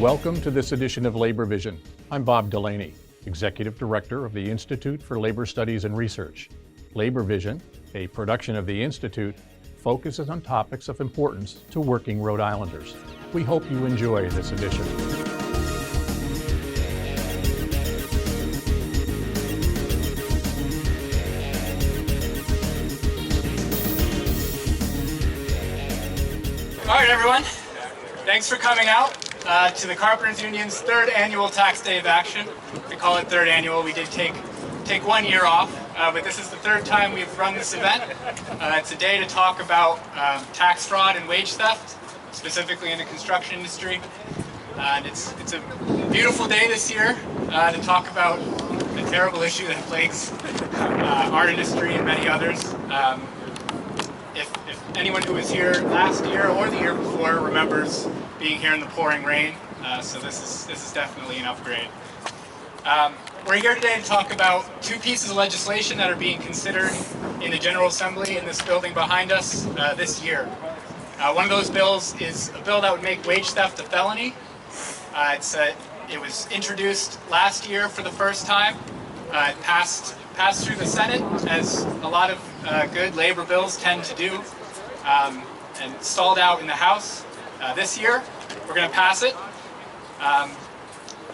Welcome to this edition of Labor Vision. I'm Bob Delaney, Executive Director of the Institute for Labor Studies and Research. Labor Vision, a production of the Institute, focuses on topics of importance to working Rhode Islanders. We hope you enjoy this edition. All right, everyone. Thanks for coming out to the Carpenters Union's third annual Tax Day of Action. We call it third annual. We did take 1 year off, but this is the third time we've run this event. It's a day to talk about tax fraud and wage theft, specifically in the construction industry. And it's a beautiful day this year to talk about the terrible issue that plagues our industry and many others. If anyone who was here last year or the year before remembers being here in the pouring rain, so this is definitely an upgrade. We're here today to talk about two pieces of legislation that are being considered in the General Assembly in this building behind us this year. One of those bills is a bill that would make wage theft a felony. It was introduced last year for the first time. It passed through the Senate, as a lot of good labor bills tend to do, and stalled out in the House. This year, we're going to pass it.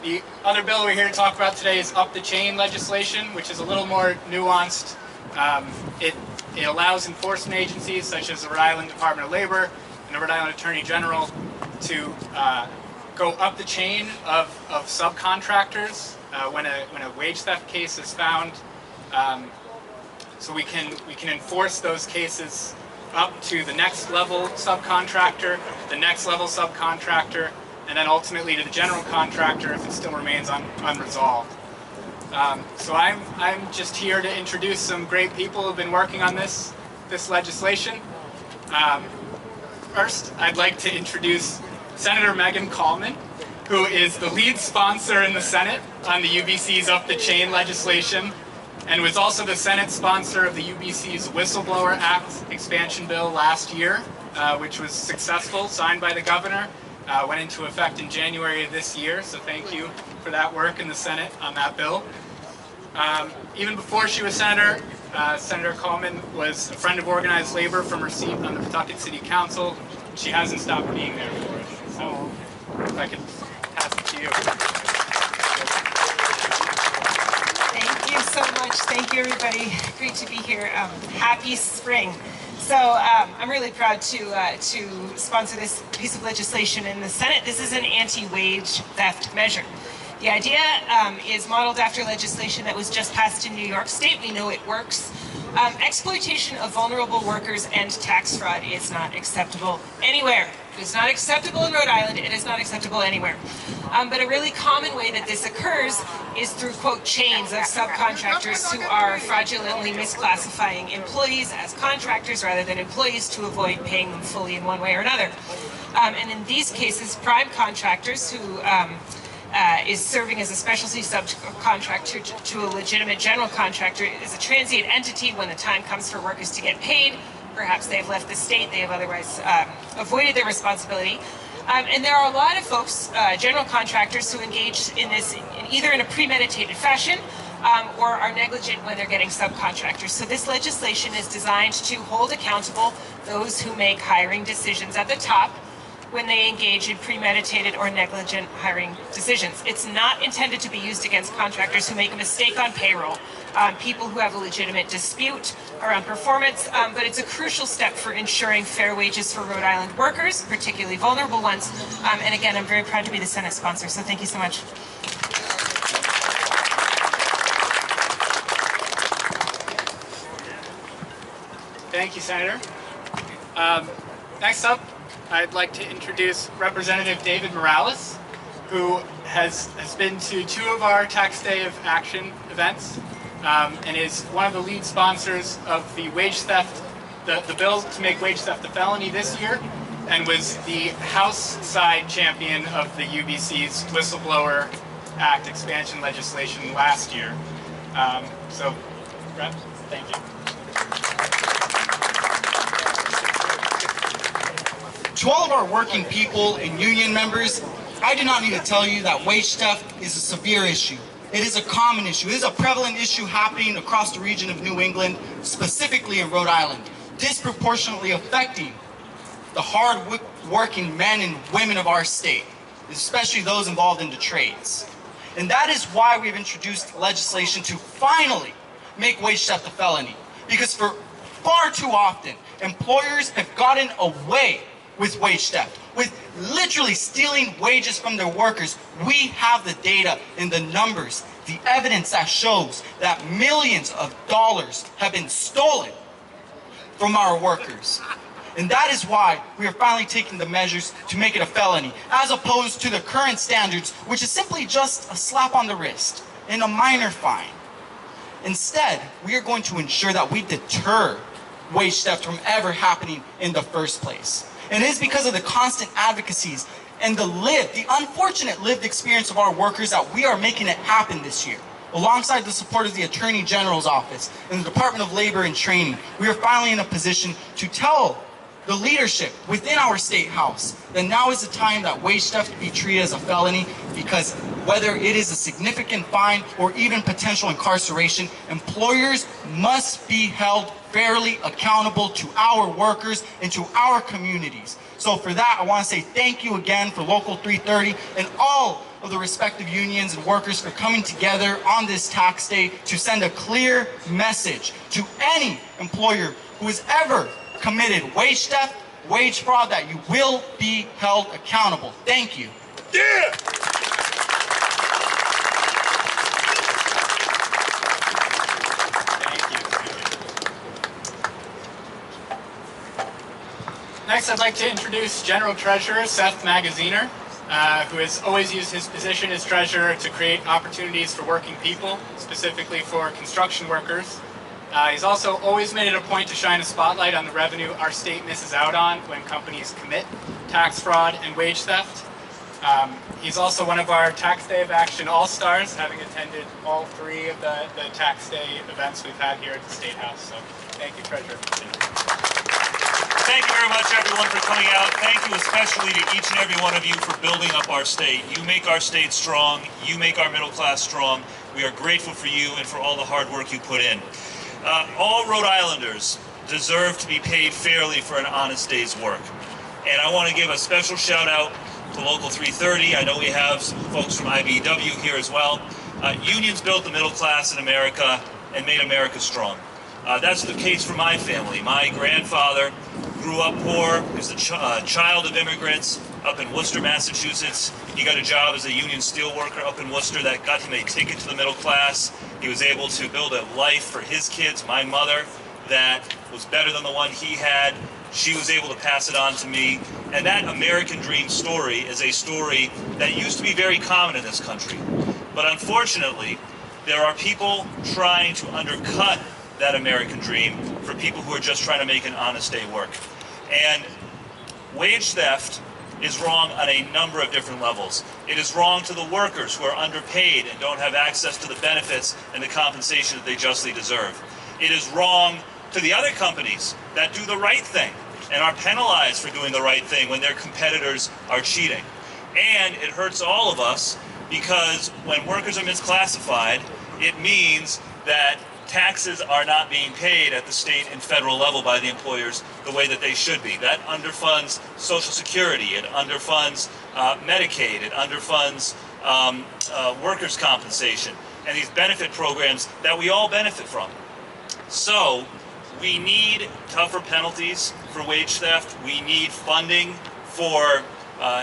The other bill we're here to talk about today is up the chain legislation, which is a little more nuanced. It allows enforcement agencies such as the Rhode Island Department of Labor and the Rhode Island Attorney General to go up the chain of subcontractors when a wage theft case is found. So we can enforce those cases up to the next level subcontractor, the next level subcontractor, and then ultimately to the general contractor if it still remains unresolved. So I'm just here to introduce some great people who have been working on this legislation. First, I'd like to introduce Senator Megan Coleman, who is the lead sponsor in the Senate on the UBC's Up the Chain legislation, and was also the Senate sponsor of the UBC's Whistleblower Act expansion bill last year, which was successful, signed by the governor, went into effect in January of this year, so thank you for that work in the Senate on that bill. Even before she was senator, Senator Coleman was a friend of organized labor from her seat on the Pawtucket City Council. She hasn't stopped being there for us, so if I could pass it to you. Thank you so much. Thank you, everybody. Great to be here. Happy spring. So I'm really proud to sponsor this piece of legislation in the Senate. This is an anti-wage theft measure. The idea is modeled after legislation that was just passed in New York State. We know it works. Exploitation of vulnerable workers and tax fraud is not acceptable anywhere. It is not acceptable in Rhode Island. It is not acceptable anywhere. But a really common way that this occurs is through, quote, chains of subcontractors who are fraudulently misclassifying employees as contractors rather than employees to avoid paying them fully in one way or another. And in these cases, prime contractors who is serving as a specialty subcontractor to a legitimate general contractor is a transient entity when the time comes for workers to get paid. Perhaps they've left the state, they have otherwise avoided their responsibility. And there are a lot of folks, general contractors, who engage in this either in a premeditated fashion or are negligent when they're getting subcontractors. So this legislation is designed to hold accountable those who make hiring decisions at the top when they engage in premeditated or negligent hiring decisions. It's not intended to be used against contractors who make a mistake on payroll, people who have a legitimate dispute around performance, but it's a crucial step for ensuring fair wages for Rhode Island workers, particularly vulnerable ones. And again, I'm very proud to be the Senate sponsor, so thank you so much. Thank you, Senator. Next up, I'd like to introduce Representative David Morales, who has been to two of our Tax Day of Action events and is one of the lead sponsors of the wage theft, the bill to make wage theft a felony this year, and was the House side champion of the UBC's Whistleblower Act expansion legislation last year. So, Rep, thank you. To all of our working people and union members, I do not need to tell you that wage theft is a severe issue. It is a common issue. It is a prevalent issue happening across the region of New England, specifically in Rhode Island, disproportionately affecting the hard-working men and women of our state, especially those involved in the trades. And that is why we've introduced legislation to finally make wage theft a felony. Because for far too often, employers have gotten away with wage theft, with literally stealing wages from their workers. We have the data and the numbers, the evidence that shows that millions of dollars have been stolen from our workers. And that is why we are finally taking the measures to make it a felony, as opposed to the current standards, which is simply just a slap on the wrist and a minor fine. Instead, we are going to ensure that we deter wage theft from ever happening in the first place. And it is because of the constant advocacies and the unfortunate lived experience of our workers that we are making it happen this year. Alongside the support of the Attorney General's office and the Department of Labor and Training, we are finally in a position to tell the leadership within our state house that now is the time that wage theft be treated as a felony, because whether it is a significant fine or even potential incarceration, employers must be held fairly accountable to our workers and to our communities. So for that, I want to say thank you again for Local 330 and all of the respective unions and workers for coming together on this tax day to send a clear message to any employer who has ever committed wage theft, wage fraud, that you will be held accountable. Thank you. Yeah! Next, I'd like to introduce General Treasurer Seth Magaziner, who has always used his position as treasurer to create opportunities for working people, specifically for construction workers. He's also always made it a point to shine a spotlight on the revenue our state misses out on when companies commit tax fraud and wage theft. He's also one of our Tax Day of Action All-Stars, having attended all three of the Tax Day events we've had here at the State House. So thank you, Treasurer. Thank you very much, everyone, for coming out. Thank you especially to each and every one of you for building up our state. You make our state strong. You make our middle class strong. We are grateful for you and for all the hard work you put in. All Rhode Islanders deserve to be paid fairly for an honest day's work. And I want to give a special shout out to Local 330. I know we have some folks from IBEW here as well. Unions built the middle class in America and made America strong. That's the case for my family. My grandfather grew up poor, is a child of immigrants up in Worcester, Massachusetts. He got a job as a union steelworker up in Worcester that got him a ticket to the middle class. He was able to build a life for his kids, my mother, that was better than the one he had. She was able to pass it on to me. And that American dream story is a story that used to be very common in this country. But unfortunately, there are people trying to undercut that American dream for people who are just trying to make an honest day work. And wage theft is wrong on a number of different levels. It is wrong to the workers who are underpaid and don't have access to the benefits and the compensation that they justly deserve. It is wrong to the other companies that do the right thing and are penalized for doing the right thing when their competitors are cheating. And it hurts all of us because when workers are misclassified, it means that taxes are not being paid at the state and federal level by the employers the way that they should be. That underfunds Social Security, it underfunds Medicaid, it underfunds workers' compensation, and these benefit programs that we all benefit from. So we need tougher penalties for wage theft. We need funding for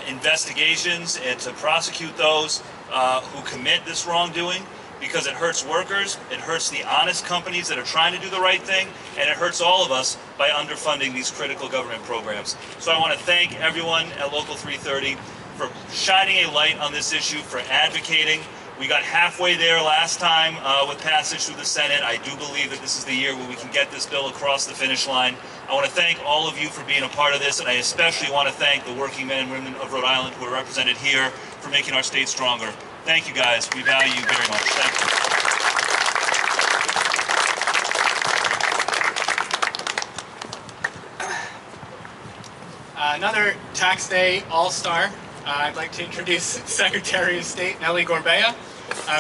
investigations and to prosecute those who commit this wrongdoing, because it hurts workers, it hurts the honest companies that are trying to do the right thing, and it hurts all of us by underfunding these critical government programs. So I want to thank everyone at Local 330 for shining a light on this issue, for advocating. We got halfway there last time with passage through the Senate. I do believe that this is the year where we can get this bill across the finish line. I want to thank all of you for being a part of this, and I especially want to thank the working men and women of Rhode Island who are represented here for making our state stronger. Thank you, guys. We value you very much. Thank you. Another Tax Day All-Star I'd like to introduce Secretary of State Nellie Gorbea,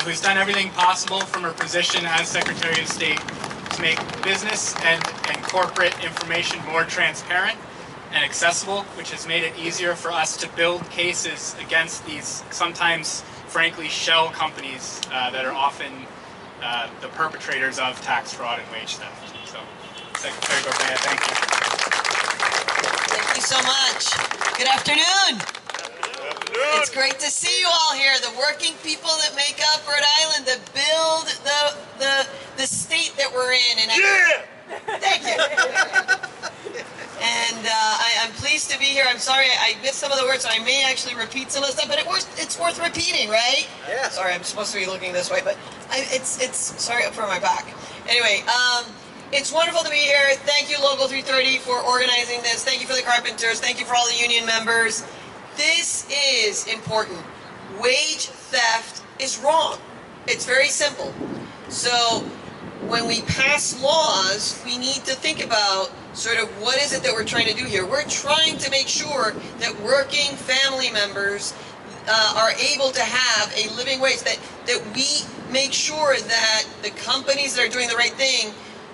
who's done everything possible from her position as Secretary of State to make business and corporate information more transparent and accessible, which has made it easier for us to build cases against these sometimes, frankly, shell companies that are often the perpetrators of tax fraud and wage theft. So, Secretary Gorbea, thank you. Thank you so much. Good afternoon. It's great to see you all here, the working people that make up Rhode Island, that build the state that we're in. And thank you. And I'm pleased to be here. I'm sorry I missed some of the words, so I may actually repeat some of the stuff, but it's worth repeating, right? Yeah. Sorry, I'm supposed to be looking this way, but it's sorry for my back. Anyway, it's wonderful to be here. Thank you, Local 330, for organizing this. Thank you for the carpenters. Thank you for all the union members. This is important. Wage theft is wrong. It's very simple. So when we pass laws, we need to think about sort of what is it that we're trying to do here. We're trying to make sure that working family members are able to have a living wage, that we make sure that the companies that are doing the right thing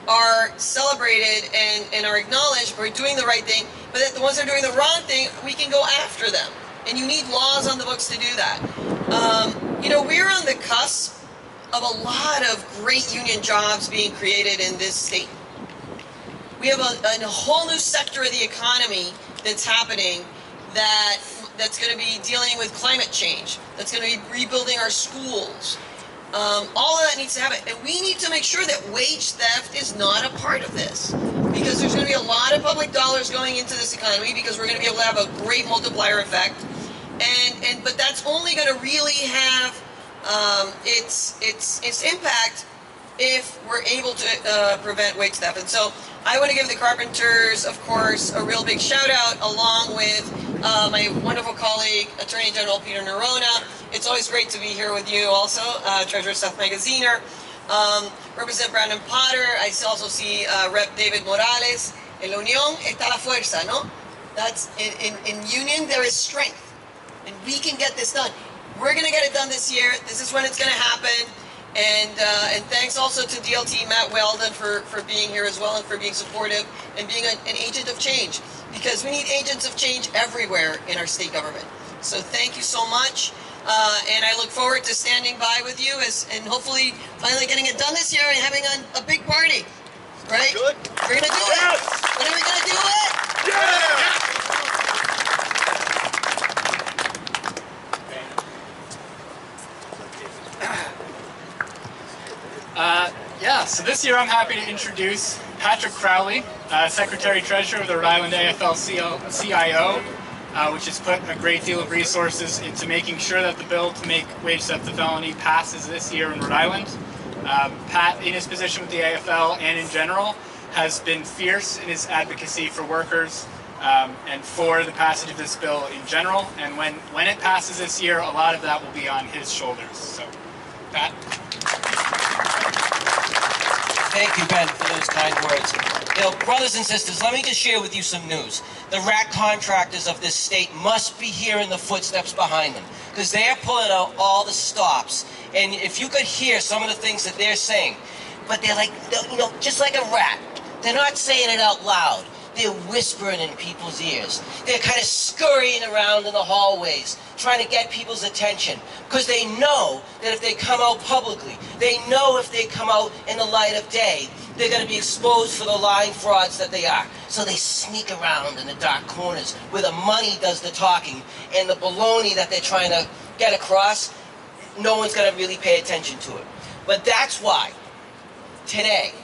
are celebrated and are acknowledged for doing the right thing, but that the ones that are doing the wrong thing, we can go after them. And you need laws on the books to do that. We're on the cusp of a lot of great union jobs being created in this state. We have a whole new sector of the economy that's happening that's going to be dealing with climate change, that's going to be rebuilding our schools. All of that needs to happen, and we need to make sure that wage theft is not a part of this, because there's going to be a lot of public dollars going into this economy, because we're going to be able to have a great multiplier effect, but that's only going to really have its impact if we're able to prevent wage theft. And so I want to give the carpenters, of course, a real big shout out, along with my wonderful colleague, Attorney General Peter Nerona. It's always great to be here with you also, Treasurer Seth Magaziner, Representative Brandon Potter. I also see Rep David Morales. En la unión está la fuerza, ¿no? That's in union there is strength, and we can get this done. We're going to get it done this year. This is when it's going to happen. And thanks also to DLT Matt Weldon for being here as well, and for being supportive and being an agent of change, because we need agents of change everywhere in our state government. So thank you so much. And I look forward to standing by with you and hopefully finally getting it done this year and having a big party. Right? Good. We're going to do it. When are we going to do it? Yeah! So this year I'm happy to introduce Patrick Crowley, Secretary-Treasurer of the Rhode Island AFL-CIO, which has put a great deal of resources into making sure that the bill to make wage theft a felony passes this year in Rhode Island. Pat, in his position with the AFL and in general, has been fierce in his advocacy for workers and for the passage of this bill in general. And when it passes this year, a lot of that will be on his shoulders. So, Pat. Thank you, Ben, for those kind words. Brothers and sisters, let me just share with you some news. The rat contractors of this state must be hearing the footsteps behind them, because they are pulling out all the stops. And if you could hear some of the things that they're saying, but they're like, just like a rat. They're not saying it out loud. They're whispering in people's ears. They're kind of scurrying around in the hallways, trying to get people's attention, because they know that if they come out publicly, they know if they come out in the light of day, they're going to be exposed for the lying frauds that they are. So they sneak around in the dark corners where the money does the talking, and the baloney that they're trying to get across, no one's going to really pay attention to it. But that's why today,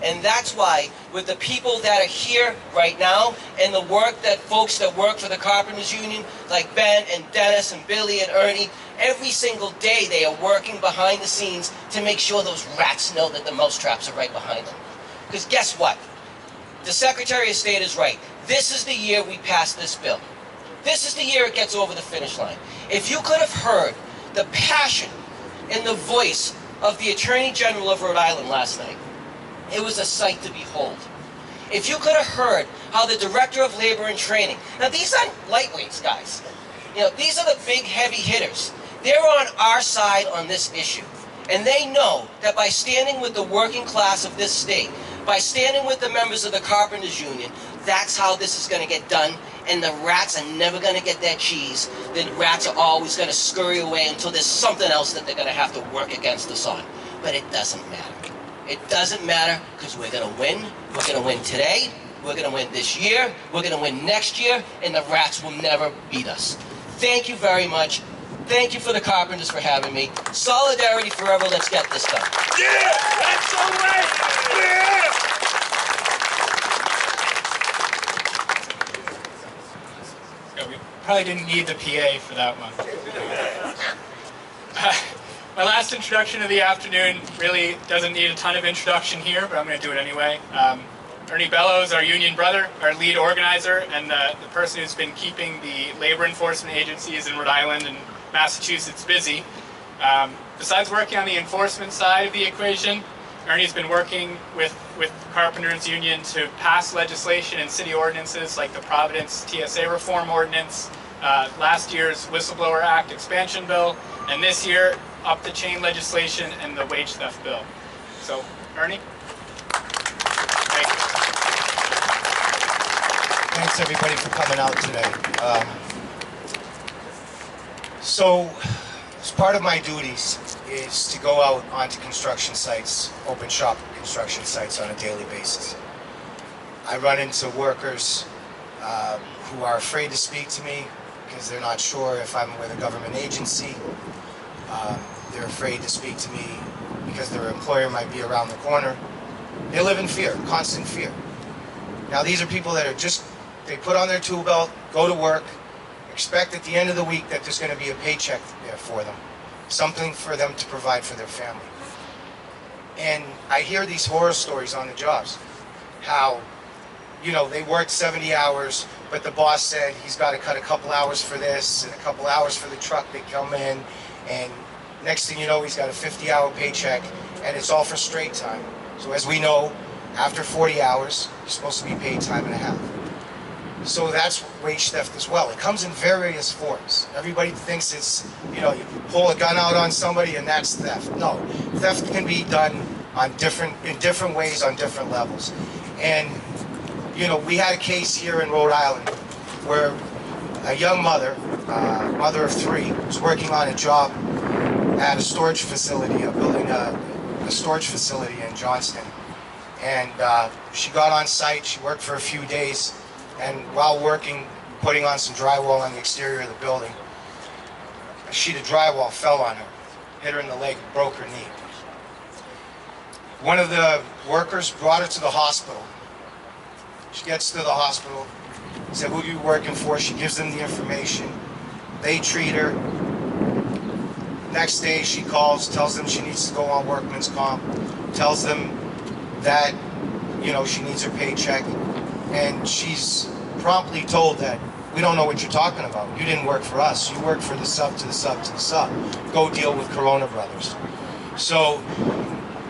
and that's why with the people that are here right now, and the work that folks that work for the Carpenters Union, like Ben and Dennis and Billy and Ernie, every single day they are working behind the scenes to make sure those rats know that the mousetraps are right behind them. Because guess what? The Secretary of State is right. This is the year we pass this bill. This is the year it gets over the finish line. If you could have heard the passion in the voice of the Attorney General of Rhode Island last night, it was a sight to behold. If you could have heard how the Director of Labor and Training, now these aren't lightweights, guys. You know, these are the big heavy hitters. They're on our side on this issue. And they know that by standing with the working class of this state, by standing with the members of the Carpenters Union, that's how this is going to get done. And the rats are never going to get their cheese. The rats are always going to scurry away until there's something else that they're going to have to work against us on. But it doesn't matter. It doesn't matter because we're going to win. We're going to win today. We're going to win this year. We're going to win next year. And the rats will never beat us. Thank you very much. Thank you for the Carpenters for having me. Solidarity forever. Let's get this done. Yeah! That's all right! Yeah! Yeah, we probably didn't need the PA for that one. My last introduction of the afternoon really doesn't need a ton of introduction here, but I'm going to do it anyway. Ernie Bellows, our union brother, our lead organizer, and the person who's been keeping the labor enforcement agencies in Rhode Island and Massachusetts busy. Besides working on the enforcement side of the equation, Ernie's been working with the Carpenters Union to pass legislation and city ordinances like the Providence TSA Reform Ordinance, last year's Whistleblower Act expansion bill, and this year, up the chain legislation and the wage theft bill. So, Ernie? Thank you. Thanks everybody for coming out today. So, as part of my duties is to go out onto construction sites, open shop construction sites on a daily basis. I run into workers who are afraid to speak to me because they're not sure if I'm with a government agency. They're afraid to speak to me because their employer might be around the corner. They live in fear, constant fear. Now these are people that are just, they put on their tool belt, go to work, expect at the end of the week that there's going to be a paycheck there for them, something for them to provide for their family. And I hear these horror stories on the jobs, how, you know, they worked 70 hours, but the boss said he's got to cut a couple hours for this and a couple hours for the truck that come in, and next thing you know, he's got a 50-hour paycheck, and it's all for straight time. So as we know, after 40 hours, you're supposed to be paid time and a half. So that's wage theft as well. It comes in various forms. Everybody thinks it's, you know, you pull a gun out on somebody and that's theft. No, theft can be done on in different ways on different levels. And, you know, we had a case here in Rhode Island where a young mother, mother of 3, was working on a job at a storage facility, building a storage facility in Johnston. And she got on site, she worked for a few days, and while working, putting on some drywall on the exterior of the building, a sheet of drywall fell on her, hit her in the leg, broke her knee. One of the workers brought her to the hospital. She gets to the hospital, said, "Who are you working for?" She gives them the information. They treat her. Next day she calls, tells them she needs to go on workman's comp, tells them that, you know, she needs her paycheck, and she's promptly told that, "We don't know what you're talking about. You didn't work for us. You worked for the sub to the sub to the sub. Go deal with Corona Brothers." So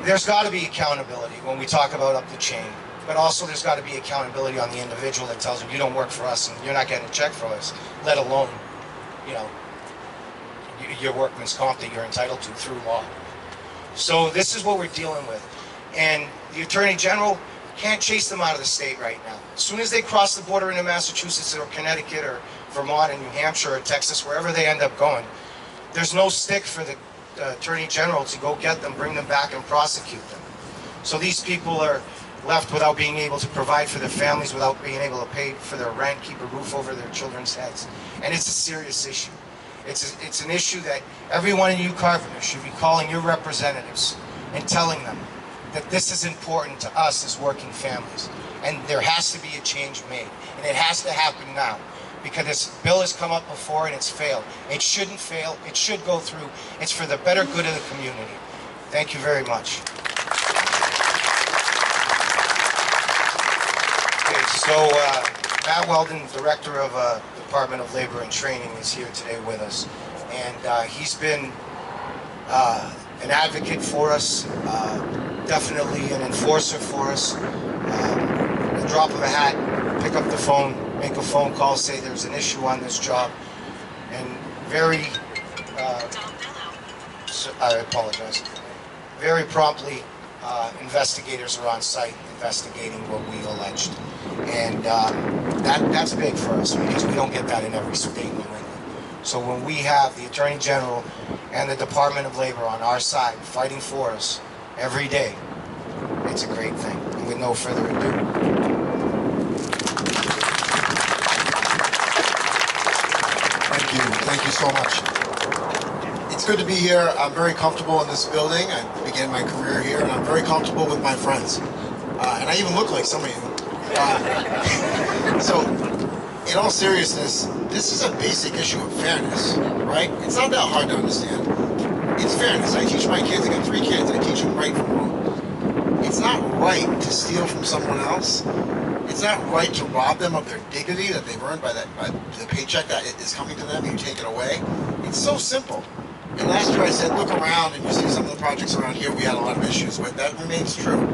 there's got to be accountability when we talk about up the chain, but also there's got to be accountability on the individual that tells them, "You don't work for us and you're not getting a check from us, let alone, you know, your workman's comp that you're entitled to through law." So this is what we're dealing with. And the Attorney General can't chase them out of the state right now. As soon as they cross the border into Massachusetts or Connecticut or Vermont and New Hampshire or Texas, wherever they end up going, there's no stick for the Attorney General to go get them, bring them back and prosecute them. So these people are left without being able to provide for their families, without being able to pay for their rent, keep a roof over their children's heads. And it's a serious issue. It's an issue that every one of you carpenters should be calling your representatives and telling them that this is important to us as working families. And there has to be a change made. And it has to happen now. Because this bill has come up before and it's failed. It shouldn't fail. It should go through. It's for the better good of the community. Thank you very much. Okay, so Matt Weldon, Director of Department of Labor and Training, is here today with us. And he's been an advocate for us, definitely an enforcer for us. A drop of a hat, pick up the phone, make a phone call, say there's an issue on this job, and very, I apologize, very promptly, investigators are on site investigating what we alleged. And that's big for us because we don't get that in every state in New England. So when we have the Attorney General and the Department of Labor on our side fighting for us every day, it's a great thing. And with no further ado. Thank you so much. It's good to be here. I'm very comfortable in this building. I began my career here, and I'm very comfortable with my friends. And I even look like some of you. So, in all seriousness, this is a basic issue of fairness, right? It's not that hard to understand. It's fairness. I teach my kids, I got 3 kids, I teach them right from wrong. It's not right to steal from someone else. It's not right to rob them of their dignity that they've earned by the paycheck that is coming to them and you take it away. It's so simple. And last year I said, look around and you see some of the projects around here we had a lot of issues with. That remains true.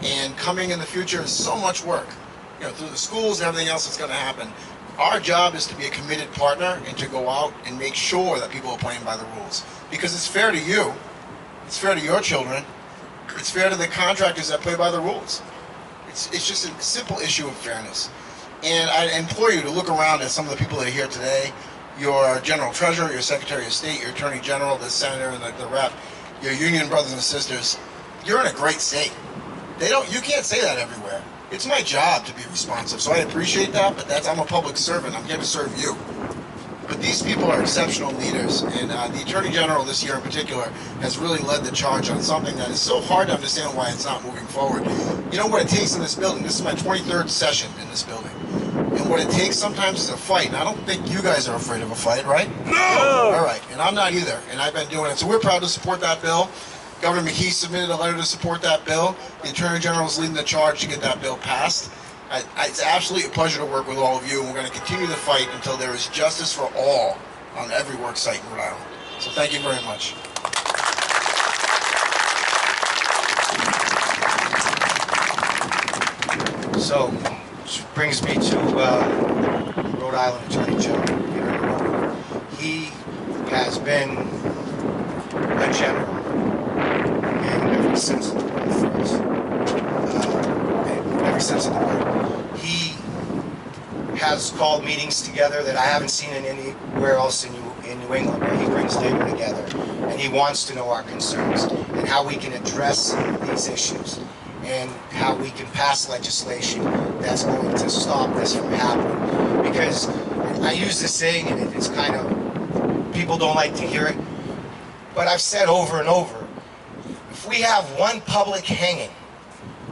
And coming in the future is so much work. You know, through the schools and everything else that's going to happen. Our job is to be a committed partner and to go out and make sure that people are playing by the rules. Because it's fair to you, it's fair to your children, it's fair to the contractors that play by the rules. It's just a simple issue of fairness. And I implore you to look around at some of the people that are here today, your General Treasurer, your Secretary of State, your Attorney General, the Senator, and the Rep, your union brothers and sisters. You're in a great state. You can't say that everywhere. It's my job to be responsive, so I appreciate that, but I'm a public servant. I'm here to serve you. But these people are exceptional leaders, and the Attorney General this year in particular has really led the charge on something that is so hard to understand why it's not moving forward. You know what it takes in this building? This is my 23rd session in this building. And what it takes sometimes is a fight. And I don't think you guys are afraid of a fight, right? No! All right, and I'm not either, and I've been doing it. So we're proud to support that bill. Governor McKee submitted a letter to support that bill. The Attorney General is leading the charge to get that bill passed. It's absolutely a pleasure to work with all of you, and we're going to continue the fight until there is justice for all on every work site in Rhode Island. So thank you very much. So, which brings me to Rhode Island Attorney General. He has been a general, and every sense of the word for us. Every sense of the word. He has called meetings together that I haven't seen in anywhere else in New England, where he brings labor together, and he wants to know our concerns and how we can address these issues and how we can pass legislation that's going to stop this from happening. Because I use this saying, and it's kind of, people don't like to hear it, but I've said over and over, if we have one public hanging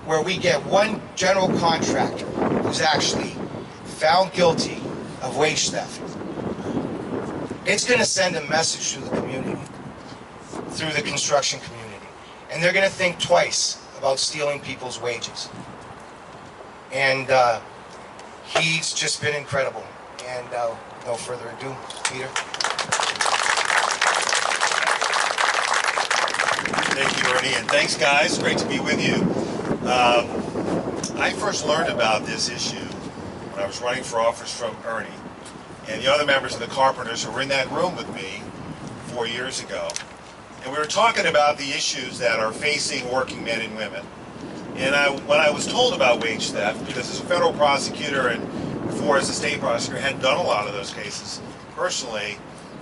where we get one general contractor who's actually found guilty of wage theft, it's going to send a message to the community, through the construction community. And they're going to think twice about stealing people's wages. And he's just been incredible. And no further ado, Peter. Thank you, Ernie, and thanks, guys. Great to be with you. I first learned about this issue when I was running for office from Ernie and the other members of the Carpenters who were in that room with me 4 years ago. And we were talking about the issues that are facing working men and women. And when I was told about wage theft, because as a federal prosecutor and before as a state prosecutor, I hadn't done a lot of those cases personally,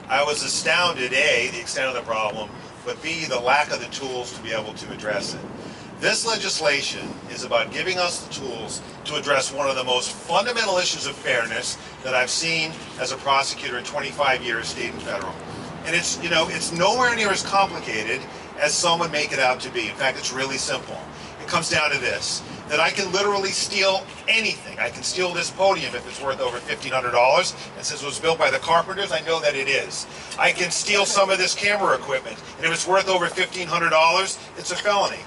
I was astounded, A, the extent of the problem, but B, the lack of the tools to be able to address it. This legislation is about giving us the tools to address one of the most fundamental issues of fairness that I've seen as a prosecutor in 25 years, state and federal. And it's, you know, it's nowhere near as complicated as some would make it out to be. In fact, it's really simple. It comes down to this, that I can literally steal anything. I can steal this podium if it's worth over $1,500, and since it was built by the Carpenters, I know that it is. I can steal some of this camera equipment, and if it's worth over $1,500, it's a felony.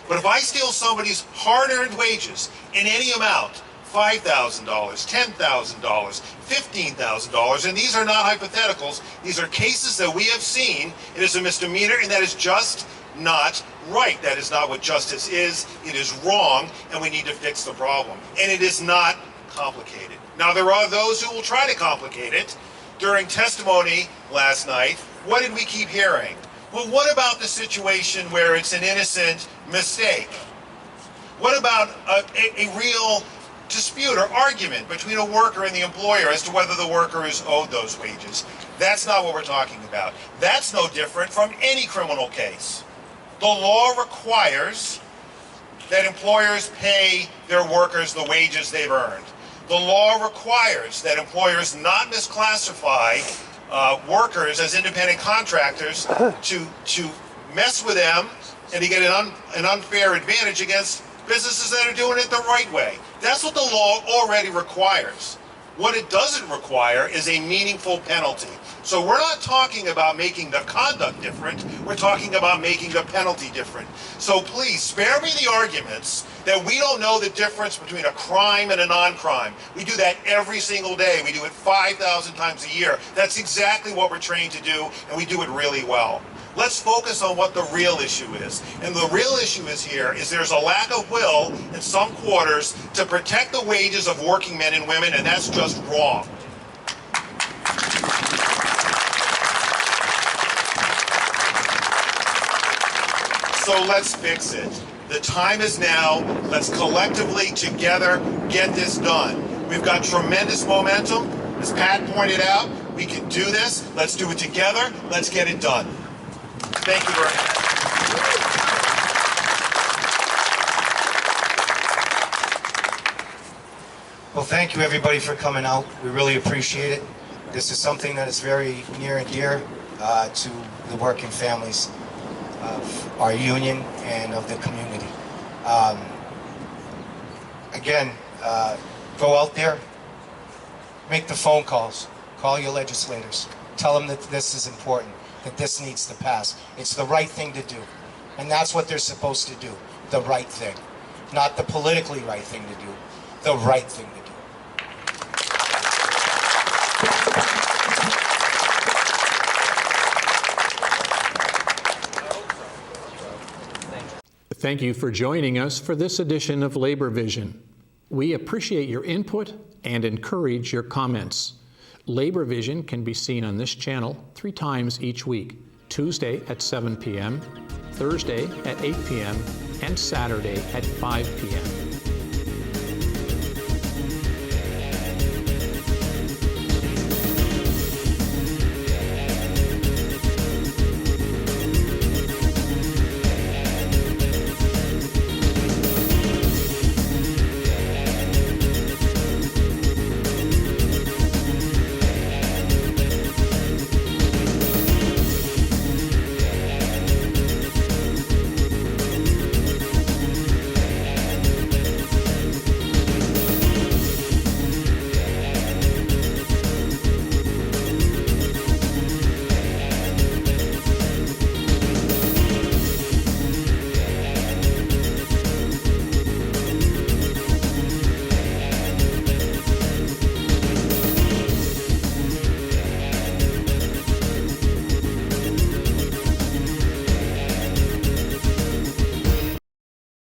But if I steal somebody's hard-earned wages in any amount, $5,000, $10,000, $15,000, and these are not hypotheticals, these are cases that we have seen, it is a misdemeanor, and that is just not right. That is not what justice is. It is wrong, and we need to fix the problem. And it is not complicated. Now, there are those who will try to complicate it, During testimony last night, what did we keep hearing? Well, what about the situation where it's an innocent mistake? What about a real dispute or argument between a worker and the employer as to whether the worker is owed those wages? That's not what we're talking about. That's no different from any criminal case. The law requires that employers pay their workers the wages they've earned. The law requires that employers not misclassify workers as independent contractors to mess with them and to get an unfair advantage against businesses that are doing it the right way. That's what the law already requires. What it doesn't require is a meaningful penalty. So we're not talking about making the conduct different, we're talking about making the penalty different. So please, spare me the arguments that we don't know the difference between a crime and a non-crime. We do that every single day. We do it 5,000 times a year. That's exactly what we're trained to do, and we do it really well. Let's focus on what the real issue is. And the real issue is there's a lack of will in some quarters to protect the wages of working men and women, and that's just wrong. So let's fix it. The time is now. Let's collectively, together, get this done. We've got tremendous momentum. As Pat pointed out, we can do this. Let's do it together. Let's get it done. Thank you very much. Well, thank you everybody for coming out. We really appreciate it. This is something that is very near and dear to the working families of our union and of the community. Again, go out there, make the phone calls, call your legislators, tell them that this is important, that this needs to pass. It's the right thing to do, and that's what they're supposed to do, the right thing. Not the politically right thing to do, the right thing to do. Thank you for joining us for this edition of Labor Vision. We appreciate your input and encourage your comments. Labor Vision can be seen on this channel 3 times each week: Tuesday at 7 p.m., Thursday at 8 p.m., and Saturday at 5 p.m.